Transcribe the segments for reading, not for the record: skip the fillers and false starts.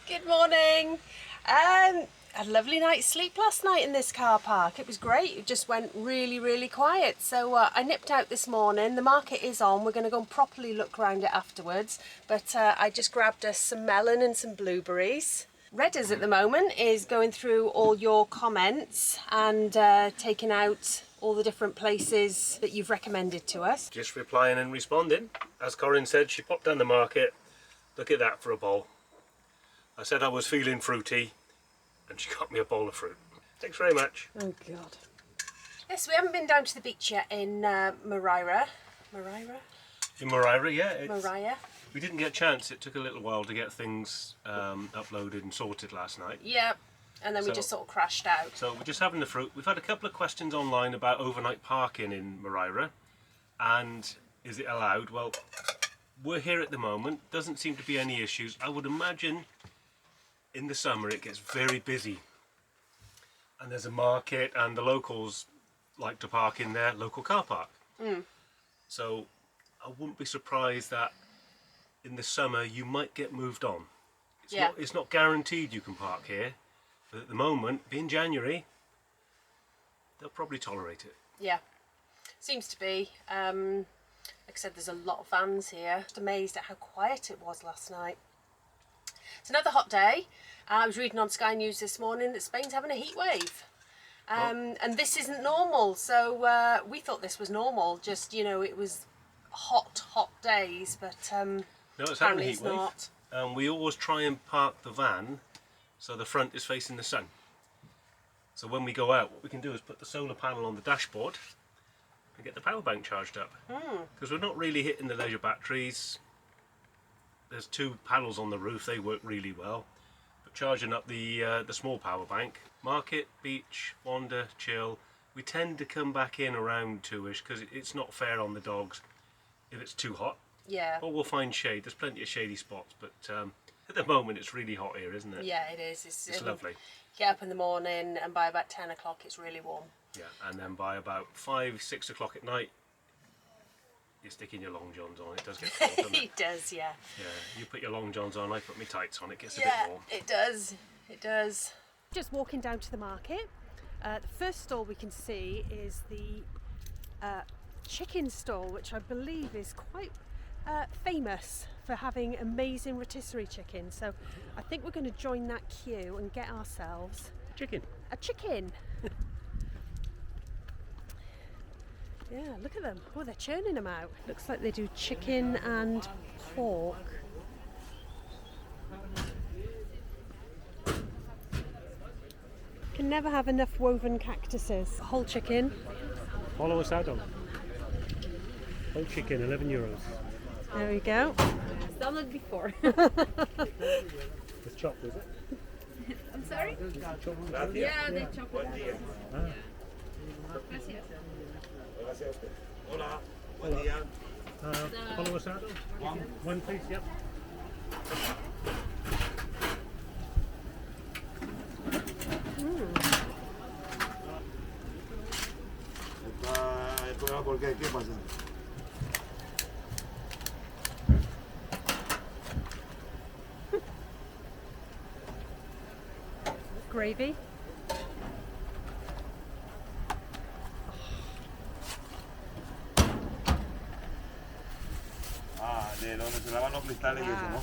Good morning. Had a lovely night's sleep last night in this car park. It was great. It just went really quiet. So I nipped out this morning. The market is on. We're going to go and properly look around it afterwards. But I just grabbed us some melon and some blueberries. Redders at the moment is going through all your comments and taking out all the different places that you've recommended to us. Just replying and responding. As Corinne said, she popped down the market. Look at that for a bowl. I said I was feeling fruity, and she got me a bowl of fruit. Thanks very much. Oh God. Yes, we haven't been down to the beach yet in Moraira. Moraira? In Moraira, yeah. Moraira. We didn't get a chance. It took a little while to get things uploaded and sorted last night. Yeah, and then we just sort of crashed out. So we're just having the fruit. We've had a couple of questions online about overnight parking in Moraira, and is it allowed? Well, we're here at the moment. Doesn't seem to be any issues. I would imagine in the summer it gets very busy, and there's a market, and the locals like to park in their local car park. So I wouldn't be surprised that in the summer you might get moved on. It's not guaranteed you can park here, but at the moment, being January, they'll probably tolerate it. Yeah, seems to be. Like I said, there's a lot of vans here. Just amazed at how quiet it was last night. It's another hot day. I was reading on Sky News this morning that Spain's having a heat wave. And this isn't normal. So we thought this was normal. Just, you know, it was hot days, but no, it's having a heat wave. Not. We always try and park the van so the front is facing the sun. So when we go out, what we can do is put the solar panel on the dashboard and get the power bank charged up. Because we're not really hitting the leisure batteries. There's two panels on the roof, they work really well. But charging up the small power bank, market, beach, wander, chill. We tend to come back in around 2ish because it's not fair on the dogs if it's too hot. Yeah. Or we'll find shade. There's plenty of shady spots, but at the moment it's really hot here, isn't it? Yeah, it is. It's lovely. Get up in the morning and by about 10 o'clock it's really warm. Yeah, and then by about 5, 6 o'clock at night, you're sticking your long johns on. It does get cold, doesn't it? It does, yeah. Yeah, you put your long johns on, I put my tights on, it gets a Yeah, bit warm. it does. It does. Just walking down to the market. The first stall we can see is the chicken stall, which I believe is quite famous for having amazing rotisserie chicken. So I think we're going to join that queue and get ourselves a chicken. Yeah, look at them. Oh, they're churning them out. Looks like they do chicken and pork. Can never have enough woven cactuses. Whole chicken. Follow us out on whole chicken, €11. There we go. I've done it before. It's chopped, is it? I'm sorry? Chopped. Yeah, they chop it. Gracias. Hola. Follow us out. One please, yep. ¿Qué pasa? Gravy. De donde se lavan los cristales y eso, ¿no?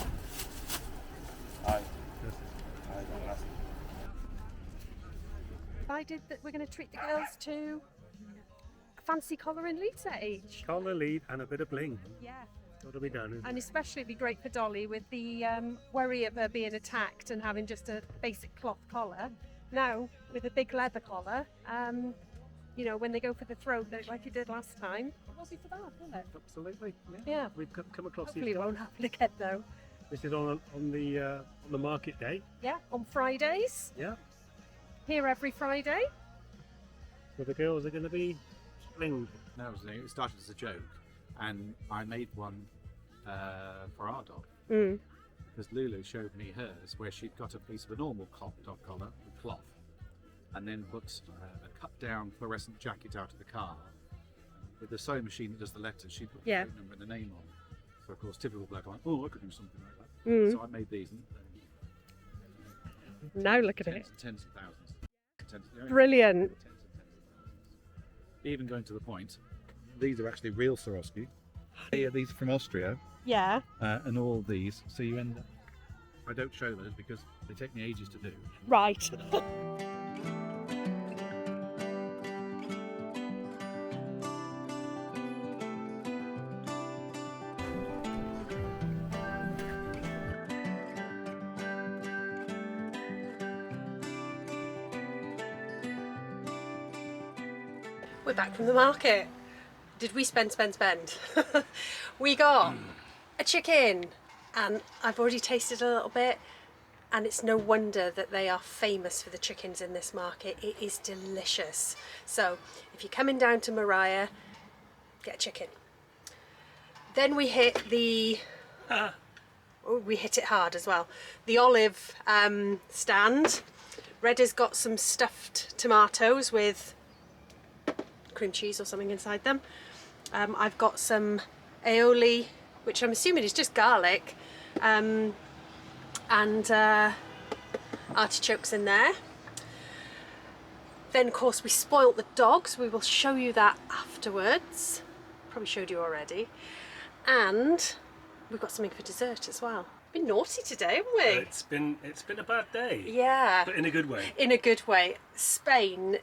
Ay, no, gracias. Decided that we're going to treat the girls to a fancy collar and lead set each. Collar, lead and a bit of bling. Yeah. Got to be done, isn't it? And especially it'd be great for Dolly with the worry of her being attacked and having just a basic cloth collar. Now, with a big leather collar, you know, when they go for the throat, like it did last time, it wasn't for that, was it? Absolutely. Yeah. We've come across Hopefully these. it won't happen again though. This is on the market day. Yeah, on Fridays. Yeah. Here every Friday. So the girls are going to be blinged. No, it started as a joke, and I made one for our dog. because Lulu showed me hers where she'd got a piece of a normal dog collar with cloth and then put a cut down fluorescent jacket out of the car. With the sewing machine that does the letters, she put the phone number and the name on. So of course, typical black like, oh, I could do something like that. So I made these. And, Now look at it. Tens of thousands. Brilliant. Tens and tens of thousands. Even going to the point, these are actually real Swarovski. These are from Austria. Yeah. And all these. So you end up. I don't show those because they take me ages to do. Right. We're back from the market. Did we spend? We got a chicken, and I've already tasted a little bit, and it's no wonder that they are famous for the chickens in this market. It is delicious. So if you're coming down to Moraira, get a chicken. Then we hit the we hit it hard as well. The olive stand. Redda's got some stuffed tomatoes with cream cheese or something inside them. I've got some aioli, which I'm assuming is just garlic, and artichokes in there. Then of course we spoilt the dogs. We will show you that afterwards. Probably showed you already. And we've got something for dessert as well. Been naughty today, haven't we? It's been a bad day. Yeah. But in a good way. In a good way. Spain,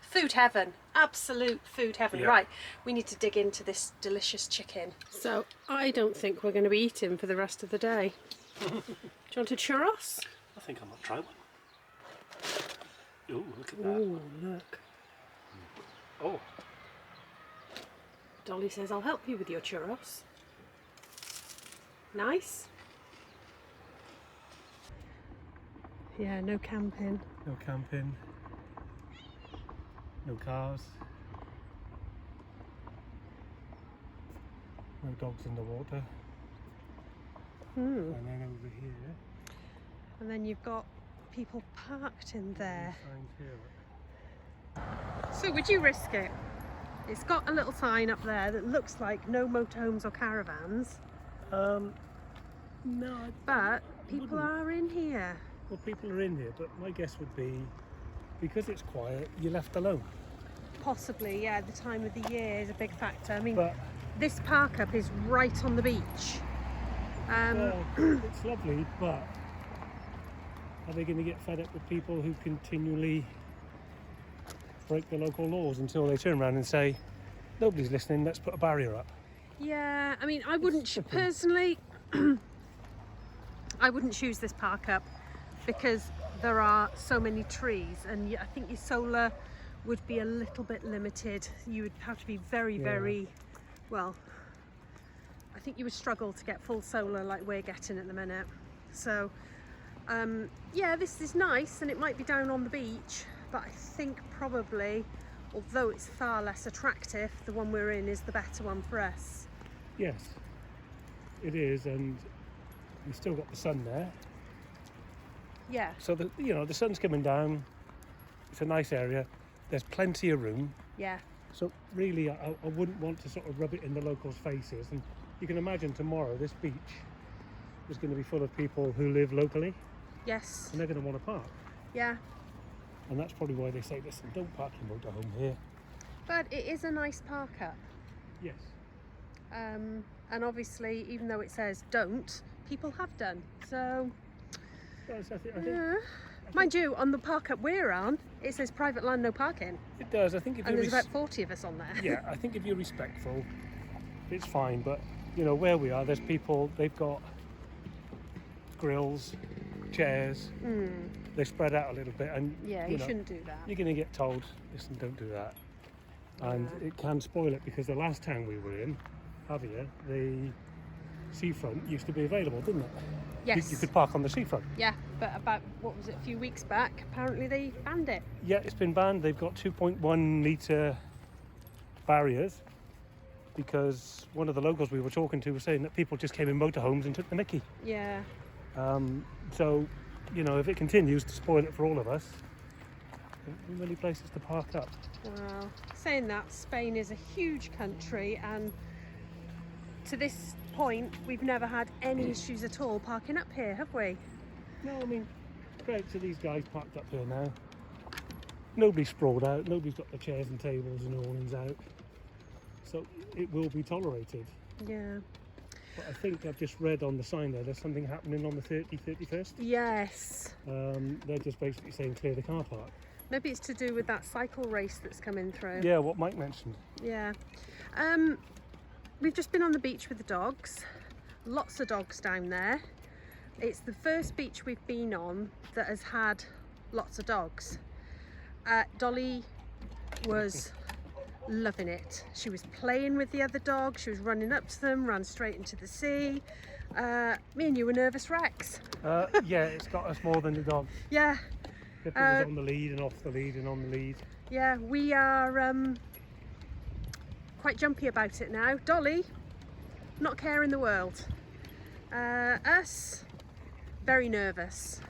food heaven, absolute food heaven. Yeah. Right, we need to dig into this delicious chicken. So I don't think we're going to be eating for the rest of the day. Do you want a churros? I think I might try one. Ooh, look at that. Ooh, look. Oh, Dolly says, I'll help you with your churros. Nice. Yeah, no camping. no camping. No cars. No dogs in the water. And then over here. And then you've got people parked in there. Signs here. So would you risk it? It's got a little sign up there that looks like no motorhomes or caravans. No, But people are in here. well, people are in here, but my guess would be because it's quiet, you're left alone. Possibly, yeah, the time of the year is a big factor. I mean, But this park up is right on the beach. well, it's lovely, but are they going to get fed up with people who continually break the local laws until they turn around and say, nobody's listening, let's put a barrier up? Yeah, I mean, I wouldn't tricky. personally. I wouldn't choose this park up because there are so many trees, and I think your solar would be a little bit limited. You would have to be very well. I think you would struggle to get full solar like we're getting at the minute. So yeah, this is nice, and it might be down on the beach, but I think probably, although it's far less attractive, the one we're in is the better one for us. Yes, it is, and we've still got the sun there. Yeah. So the sun's coming down. It's a nice area. There's plenty of room. Yeah. So really, I wouldn't want to sort of rub it in the locals' faces. And you can imagine tomorrow this beach is going to be full of people who live locally, Yes. and they're going to want to park. Yeah. And that's probably why they say, listen, don't park your motorhome here. But it is a nice park up. Yes. And obviously, even though it says don't, people have done. So, Yes, I think mind you, on the park up we're on, it says private land, no parking. it does. I think if And you're there's about 40 of us on there. yeah, I think if you're respectful, it's fine. But where we are, there's people. They've got grills, chairs. They spread out a little bit, and Yeah, you shouldn't do that. You're going to get told, listen, don't do that, and it can spoil it, because the last time we were in Javier, the seafront used to be available, didn't it? Yes. You could park on the seafront. Yeah, but about, what was it, a few weeks back, apparently they banned it. Yeah, it's been banned. They've got 2.1 litre barriers, because one of the locals we were talking to was saying that people just came in motorhomes and took the mickey. Yeah. So, you know, if it continues to spoil it for all of us, there aren't many places to park up. Well, saying that, Spain is a huge country, and to this point we've never had any issues at all parking up here, have we? No, I mean, great, so these guys parked up here now. Nobody's sprawled out, nobody's got the chairs and tables and awnings out. So it will be tolerated. Yeah. But I think I've just read on the sign there's something happening on the 31st. Yes. They're just basically saying clear the car park. Maybe it's to do with that cycle race that's coming through. Yeah, what Mike mentioned. Yeah. We've just been on the beach with the dogs. Lots of dogs down there. It's the first beach we've been on that has had lots of dogs. Dolly was loving it. She was playing with the other dogs, she was running up to them, ran straight into the sea. Me and you were nervous wrecks. Yeah, it's got us more than the dog. Yeah. Pippa was on the lead and off the lead and on the lead. Yeah, we are quite jumpy about it now. Dolly, not caring the world. Us, very nervous.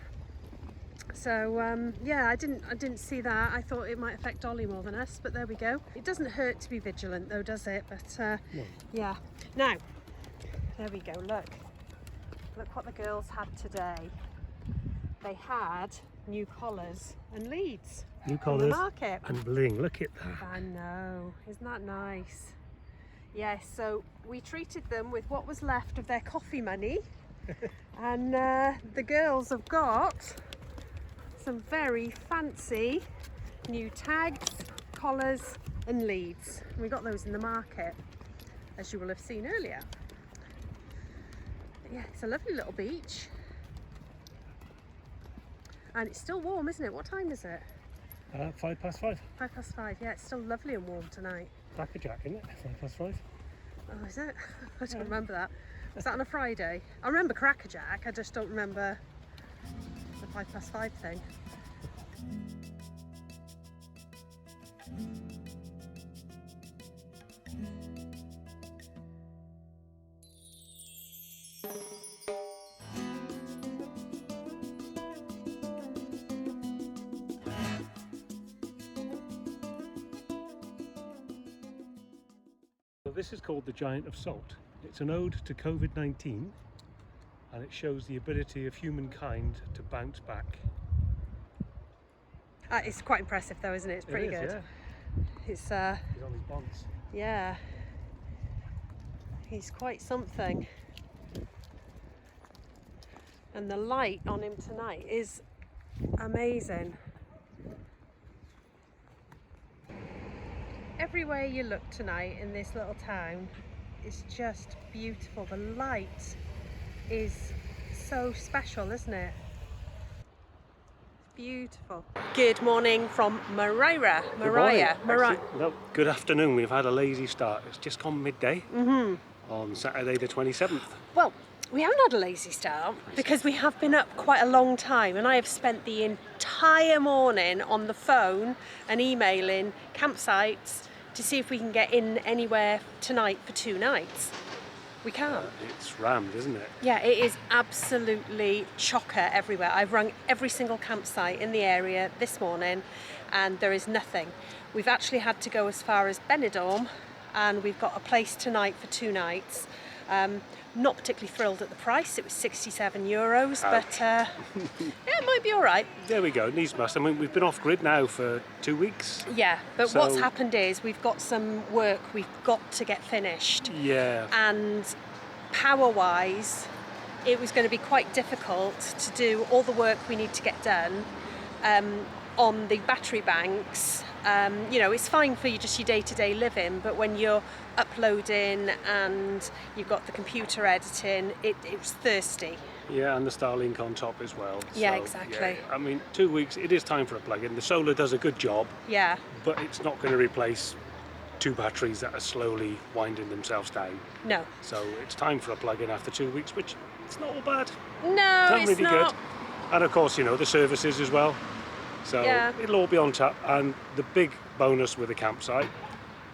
So yeah, I didn't see that. I thought it might affect Dolly more than us, but there we go. It doesn't hurt to be vigilant though, does it? But No. yeah. Now, there we go. Look what the girls had today. They had new collars and leads. New from the collars market. and bling, look at that. I know, isn't that nice? Yes, so we treated them with what was left of their coffee money, and the girls have got some very fancy new tags, collars and leads. We got those in the market, as you will have seen earlier. But yeah, it's a lovely little beach. And it's still warm, isn't it? What time is it? 5:05. 5:05. Yeah, it's still lovely and warm tonight. Crackerjack, isn't it? 5:05. Oh, is it? I don't remember that. Was that on a Friday? I remember Crackerjack, I just don't remember the 5:05 thing. So this is called the Giant of Salt. It's an ode to COVID-19, and it shows the ability of humankind to bounce back. It's quite impressive though, isn't it? It's pretty good. Yeah. It's He's on his bonds. yeah. He's quite something. And the light on him tonight is amazing. Everywhere you look tonight in this little town is just beautiful. The light is so special, isn't it? It's beautiful. Good morning from Moraira. No, good afternoon. We've had a lazy start. It's just gone midday on Saturday the 27th. Well, we haven't had a lazy start because we have been up quite a long time, and I have spent the entire morning on the phone and emailing campsites to see if we can get in anywhere tonight for 2 nights. We can't. It's rammed, isn't it? Yeah, it is absolutely chocker everywhere. I've rung every single campsite in the area this morning and there is nothing. We've actually had to go as far as Benidorm, and we've got a place tonight for 2 nights. Not particularly thrilled at the price. It was €67, but yeah, it might be all right. There we go, needs must. I mean, we've been off grid now for 2 weeks. Yeah, but So- what's happened is we've got some work we've got to get finished. Yeah. And power-wise, it was going to be quite difficult to do all the work we need to get done on the battery banks. You know, it's fine for your day-to-day living, but when you're uploading and you've got the computer editing, it's thirsty. Yeah, and the Starlink on top as well. Yeah, So, exactly. yeah, I mean, 2 weeks, it is time for a plug-in. The solar does a good job, Yeah, but it's not going to replace 2 batteries that are slowly winding themselves down. no. So it's time for a plug-in after 2 weeks, which it's not all bad. No, It's it's really not. good. And of course, you know, the services as well. So Yeah. it'll all be on tap. And the big bonus with the campsite,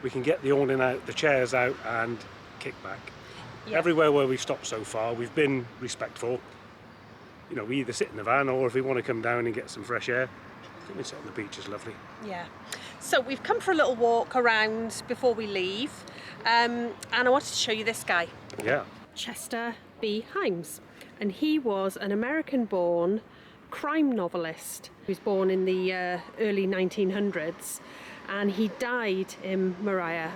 we can get the awning out, the chairs out, and kick back. Yeah. Everywhere where we've stopped so far, we've been respectful. you know, we either sit in the van or if we want to come down and get some fresh air, I think we sit on the beach is lovely. Yeah. So we've come for a little walk around before we leave, and I wanted to show you this guy, Yeah. Chester B. Himes, and he was an American-born crime novelist. He was born in the early 1900s, and he died in Moraira.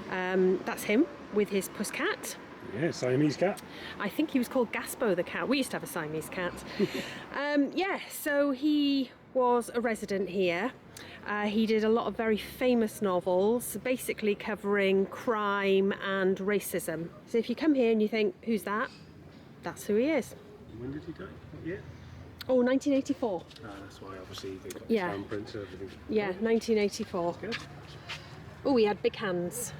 That's him with his pusscat. Yeah, Siamese cat. I think he was called Gaspo the cat. We used to have a Siamese cat. Yeah, so he was a resident here. He did a lot of very famous novels, basically covering crime and racism. So if you come here and you think, who's that? That's who he is. When did he die? What year? Oh, 1984. That's why obviously they got Yeah. the handprints and everything. Yeah, 1984. Good. Oh, he had big hands.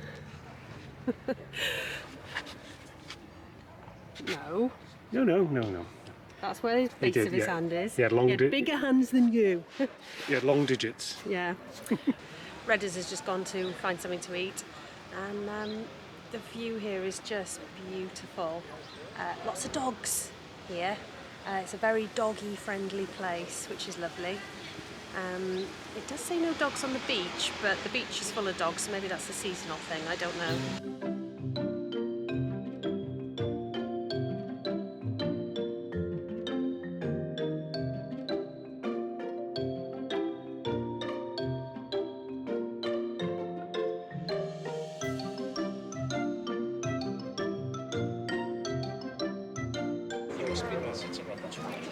No, No. that's where his He base did, of his yeah. hand is. He had long bigger hands than you. He had long digits. Yeah. Redders has just gone to find something to eat, and the view here is just beautiful. Lots of dogs here. It's a very doggy friendly place, which is lovely. It does say no dogs on the beach, but the beach is full of dogs, so maybe that's a seasonal thing, I don't know.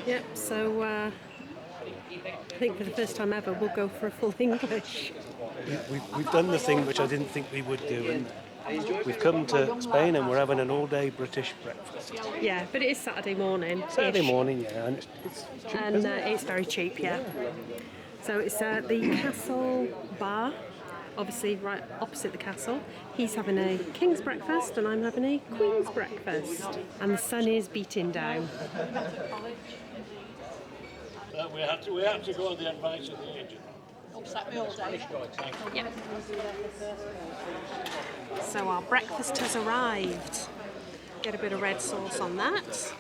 Yep, so I think for the first time ever we'll go for a full English. We've done the thing which I didn't think we would do, and we've come to Spain and we're having an all-day British breakfast. Yeah, but it is Saturday morning. Saturday morning, yeah, and it's cheap, And isn't it? it's very cheap, yeah. So it's the Castle Bar, obviously right opposite the castle. He's having a king's breakfast and I'm having a queen's breakfast. And the sun is beating down. We had to go on the advice of the agent. Yeah. So our breakfast has arrived. Get a bit of red sauce on that.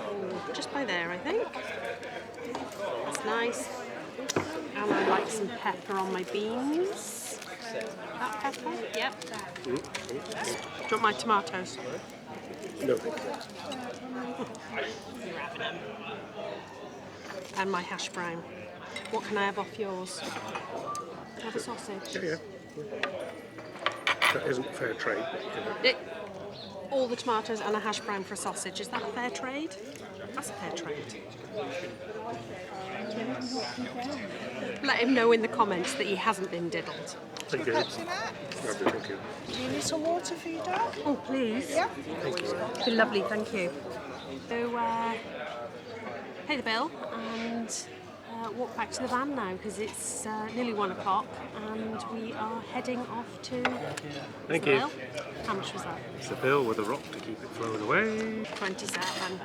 Oh, just by there, I think. That's nice. And I like some pepper on my beans. That pepper? Yep. Do you want my tomatoes? No. And my hash brown. What can I have off yours? Can I have a sausage? Yeah. That isn't fair trade. All the tomatoes and a hash brown for a sausage. Is that a fair trade? That's a fair trade. Let him know in the comments that he hasn't been diddled. Thank you. Lovely, thank you. Do you need some water for your dog? Oh, please. Yeah. Be lovely, thank you. So, pay the bill and walk back to the van now because it's nearly 1 o'clock and we are heading off to... Thank the you. bill? How much was that? It's a bill with a rock to keep it flowing away. 27.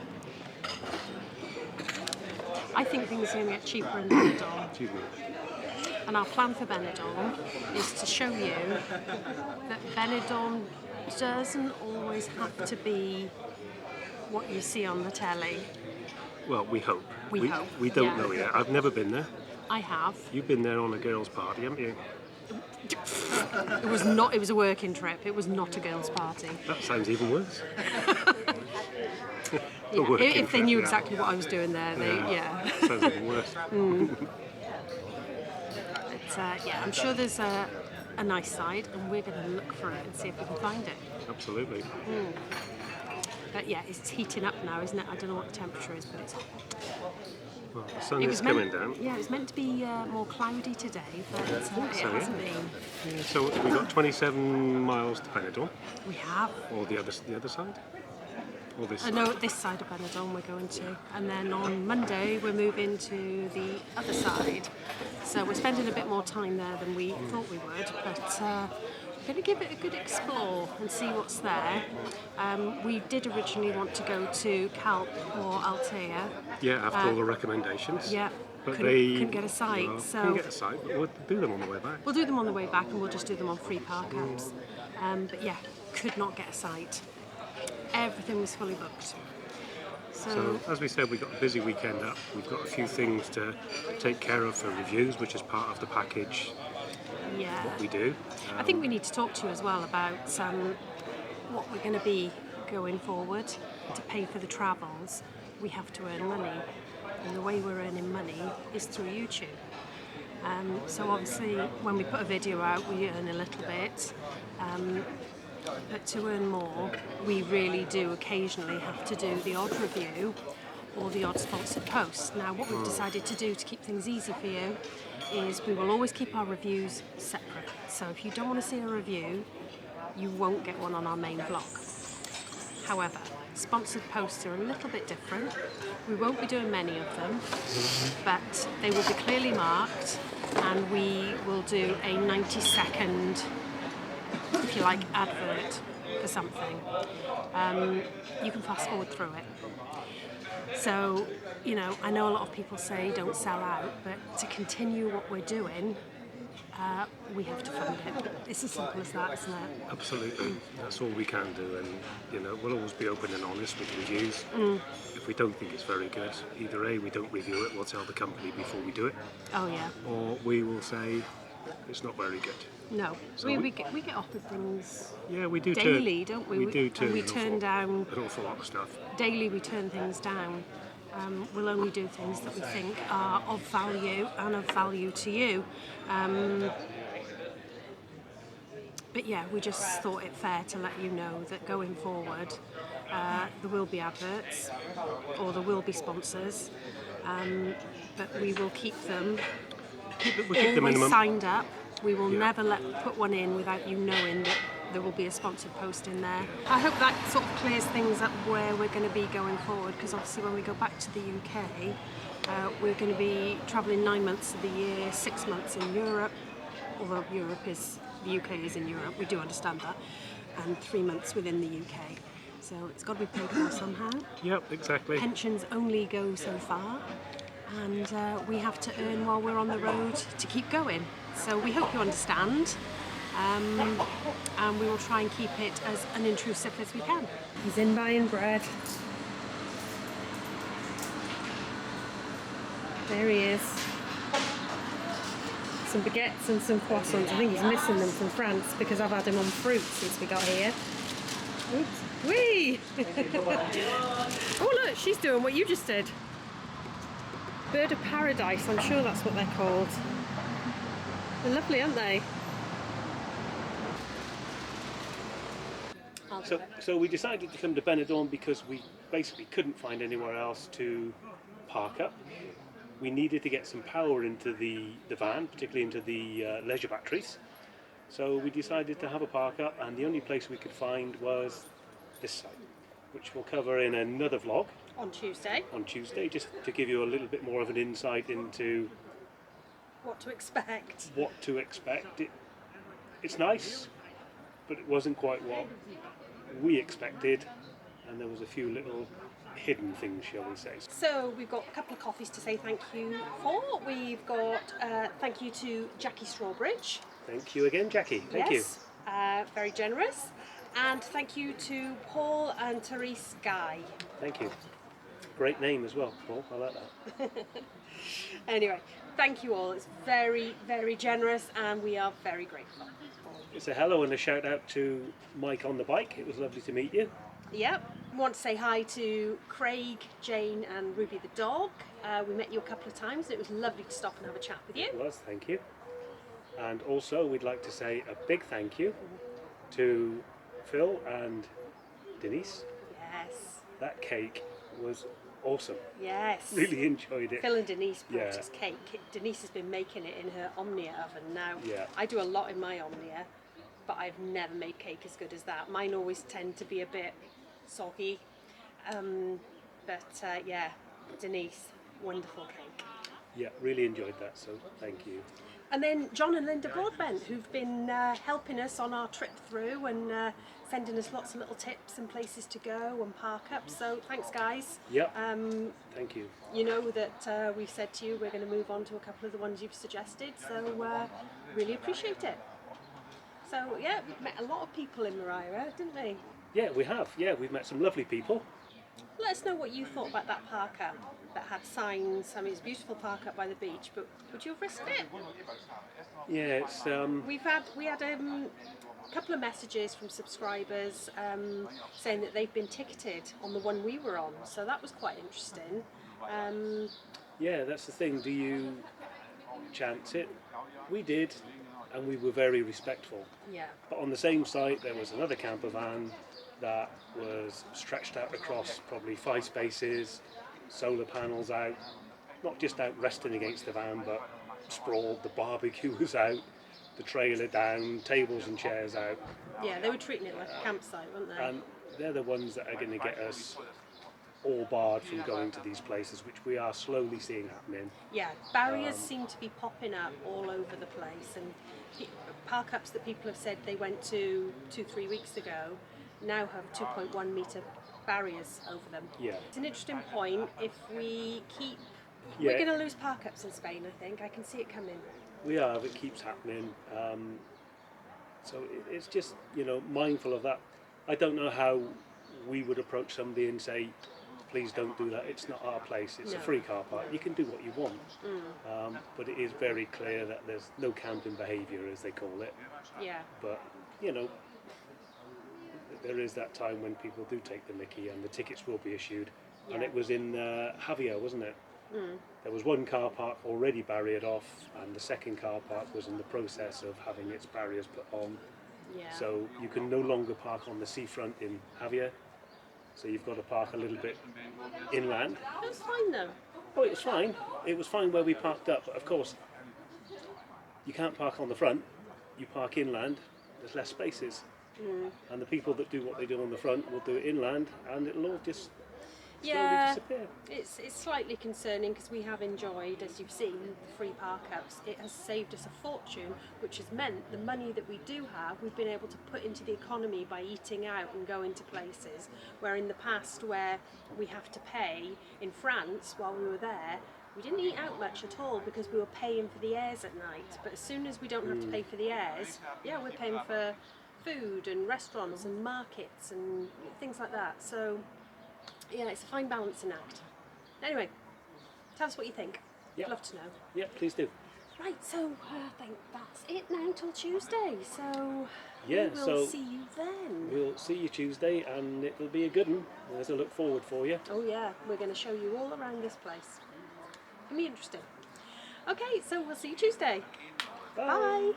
I think things are going to get cheaper in Benidorm. Excuse me. And our plan for Benidorm is to show you that Benidorm doesn't always have to be what you see on the telly. Well, we hope. We hope, We don't yeah. know yet. I've never been there. I have. You've been there on a girls' party, haven't you? It was not. It was a working trip. It was not a girls' party. That sounds even worse. Yeah, working if they trip, knew yeah. exactly what I was doing there, they yeah. Sounds even worse. But yeah, I'm sure there's a nice side, and we're going to look for it and see if we can find it. Absolutely. But yeah, it's heating up now, isn't it? I don't know what the temperature is, but it's hot. Well, the sun It is was coming meant, down. yeah, it was meant to be more cloudy today, but it so, hasn't yeah. been. So we got 27 miles to Benidorm, We have. or the other side, or this. No, this side of Benidorm we're going to, and then on Monday we're moving to the other side. So we're spending a bit more time there than we thought we would, but we're going to give it a good explore and see what's there. We did originally want to go to Calp or Altea. Yeah, after all the recommendations. Yeah, But couldn't get a site, well, so couldn't get a site, but we'll do them on the way back. we'll do them on the way back and we'll just do them on free park apps. But yeah, could not get a site. Everything was fully booked. So as we said, we've got a busy weekend up. We've got a few things to take care of for reviews, which is part of the package Yeah. what we do. I think we need to talk to you as well about what we're going to be going forward. To pay for the travels, we have to earn money, and the way we're earning money is through YouTube. So obviously when we put a video out, we earn a little bit, but to earn more, we really do occasionally have to do the odd review or the odd sponsored post. Now what we've decided to do to keep things easy for you is we will always keep our reviews separate. So if you don't want to see a review, you won't get one on our main vlog. However, sponsored posts are a little bit different. We won't be doing many of them, but they will be clearly marked, and we will do a 90-second, if you like, advert for something. You can fast forward through it. So, you know, I know a lot of people say don't sell out, but to continue what we're doing, we have to fund it. It's as simple as that, isn't it? Absolutely, that's all we can do, and you know we'll always be open and honest with reviews. If we don't think it's very good, either A, we don't review it, we'll tell the company before we do it, Oh yeah. or we will say it's not very good. No, So we get offered things Yeah, we do daily, don't we? We do turn and we an turn awful- down an awful lot of stuff. daily. We turn things down. We'll only do things that we think are of value and of value to you. But yeah, we just thought it fair to let you know that going forward, there will be adverts or there will be sponsors, but we will keep them We'll keep the always minimum. signed up. We will Yeah. never put one in without you knowing that there will be a sponsored post in there. I hope that sort of clears things up where we're going to be going forward, because obviously when we go back to the UK, we're going to be travelling 9 months of the year, 6 months in Europe, although the UK is in Europe, we do understand that, and 3 months within the UK. So it's got to be paid for somehow. Yep, exactly. Pensions only go so far, and we have to earn while we're on the road to keep going. So we hope you understand, and we will try and keep it as unintrusive as we can. He's in buying bread. There he is. Some baguettes and some croissants. I think he's missing them from France because I've had him on fruit since we got here. Oops. Whee! Oh look, she's doing what you just did. Bird of paradise, I'm sure that's what they're called. They're lovely, aren't they? So we decided to come to Benidorm because we basically couldn't find anywhere else to park up. We needed to get some power into the van, particularly into the leisure batteries. So we decided to have a park up, and the only place we could find was this site, which we'll cover in another vlog On Tuesday. on Tuesday, just to give you a little bit more of an insight into What to expect. what to expect. It's nice, but it wasn't quite what we expected, and there was a few little hidden things, shall we say. So we've got a couple of coffees to say thank you for. We've got thank you to Jackie Strawbridge. Thank you again, Jackie. Thank you. Yes, very generous. And thank you to Paul and Therese Guy. Thank you. Great name as well, Paul. I like that. Anyway, thank you all. It's very, very generous, and we are very grateful. It's a hello and a shout out to Mike on the bike. It was lovely to meet you. Yep. Want to say hi to Craig, Jane, and Ruby the dog. We met you a couple of times, and it was lovely to stop and have a chat with you. It was, thank you. And also, we'd like to say a big thank you to Phil and Denise. Yes. That cake was awesome. Yes. Really enjoyed it. Phil and Denise brought Yeah. us cake. Denise has been making it in her Omnia oven now. Yeah. I do a lot in my Omnia, but I've never made cake as good as that. Mine always tend to be a bit soggy. Yeah, Denise, wonderful cake. Yeah, really enjoyed that, so thank you. And then John and Linda Broadbent, who've been helping us on our trip through and sending us lots of little tips and places to go and park up. So thanks, guys. Yeah, thank you. You know that we've said to you we're going to move on to a couple of the ones you've suggested, so really appreciate it. So yeah, we've met a lot of people in Moraira, didn't we? Yeah, we have. Yeah, we've met some lovely people. Let us know what you thought about that park up that had signs. I mean, it's a beautiful park up by the beach, but would you have risked it? Yeah, it's We had a couple of messages from subscribers saying that they've been ticketed on the one we were on, so that was quite interesting. yeah, that's the thing. Do you chance it? We did, and we were very respectful. Yeah. But on the same site, there was another camper van that was stretched out across probably 5 spaces, solar panels out, not just out resting against the van, but sprawled. The barbecue was out, the trailer down, tables and chairs out, Yeah, they were treating it like a campsite, weren't they? and they're the ones that are going to get us all barred from going to these places, which we are slowly seeing happening. Yeah, barriers seem to be popping up all over the place, and park ups that people have said they went to 2-3 weeks ago now have 2.1 metre barriers over them. Yeah. It's an interesting point. If we keep, Yeah. we're going to lose park ups in Spain. I think I can see it coming. We are, it keeps happening. So it's just, mindful of that. I don't know how we would approach somebody and say, please don't do that, it's not our place, it's a No. free car park, you can do what you want. But it is very clear that there's no camping behaviour, as they call it. Yeah. But, there is that time when people do take the mickey and the tickets will be issued. And Yeah. it was in Javier, wasn't it? There was one car park already barriered off, and the second car park was in the process of having its barriers put on. Yeah. So you can no longer park on the seafront in Javier. So you've got to park a little bit inland. It was fine though. Oh, it was fine. It was fine where we parked up, but of course, you can't park on the front. You park inland, there's less spaces. And the people that do what they do on the front will do it inland, and it'll all just slowly Yeah. disappear. It's slightly concerning because we have enjoyed, as you've seen, the free park ups. It has saved us a fortune, which has meant the money that we do have, we've been able to put into the economy by eating out and going to places. Where in the past, where we have to pay in France while we were there, we didn't eat out much at all because we were paying for the airs at night. But as soon as we don't have to pay for the airs, yeah, we're paying for food and restaurants and markets and things like that. So yeah, it's a fine balancing act. Anyway, tell us what you think. Yeah. I'd love to know. Yeah, please do. Right, so I think that's it now till Tuesday. So Yeah, we will so see you then. we'll see you Tuesday, and it'll be a good one. There's a look forward for you. Oh yeah, we're going to show you all around this place. It'll be interesting. Okay, so we'll see you Tuesday. Bye.